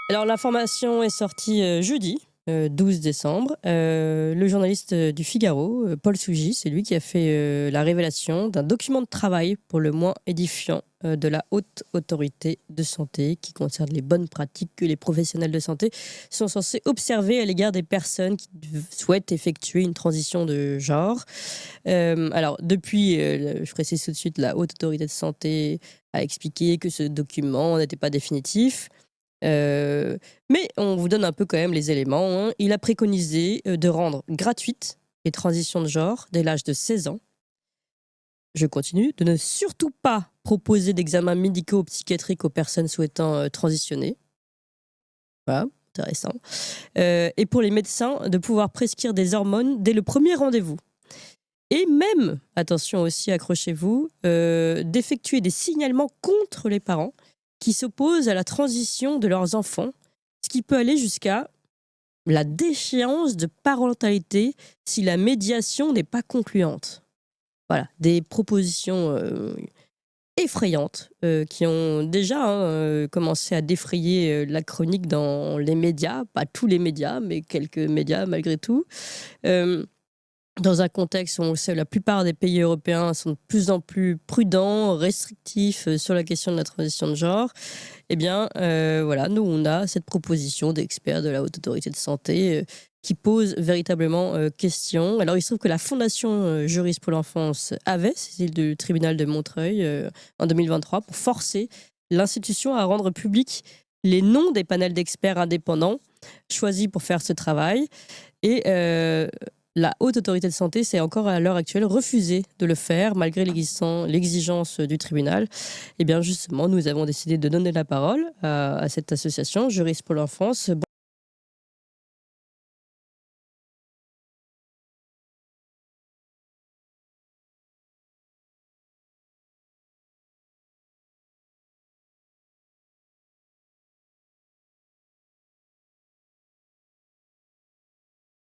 Alors l'information est sortie jeudi 12 décembre. Le journaliste du Figaro, Paul Sougy, c'est lui qui a fait la révélation d'un document de travail pour le moins édifiant de la Haute Autorité de Santé qui concerne les bonnes pratiques que les professionnels de santé sont censés observer à l'égard des personnes qui souhaitent effectuer une transition de genre. Alors depuis, je précise tout de suite, la Haute Autorité de Santé a expliqué que ce document n'était pas définitif. Mais on vous donne un peu quand même les éléments, hein. Il a préconisé de rendre gratuites les transitions de genre dès l'âge de 16 ans. Je continue. De ne surtout pas proposer d'examens médicaux ou psychiatriques aux personnes souhaitant transitionner. Voilà, intéressant. Et pour les médecins, de pouvoir prescrire des hormones dès le premier rendez-vous. Et même, attention aussi, accrochez-vous, d'effectuer des signalements contre les parents qui s'opposent à la transition de leurs enfants, ce qui peut aller jusqu'à la déchéance de parentalité si la médiation n'est pas concluante. Voilà, des propositions effrayantes qui ont déjà commencé à défrayer la chronique dans les médias, pas tous les médias, mais quelques médias malgré tout. Dans un contexte où on le sait, la plupart des pays européens sont de plus en plus prudents, restrictifs sur la question de la transition de genre, eh bien, voilà, nous, on a cette proposition d'experts de la Haute Autorité de Santé qui pose véritablement question. Alors, il se trouve que la Fondation Juristes pour l'enfance avait saisi le tribunal de Montreuil en 2023 pour forcer l'institution à rendre public les noms des panels d'experts indépendants choisis pour faire ce travail. Et la Haute Autorité de Santé s'est encore à l'heure actuelle refusé de le faire malgré l'exigence du tribunal. Et bien justement, nous avons décidé de donner la parole à cette association Juristes pour l'enfance.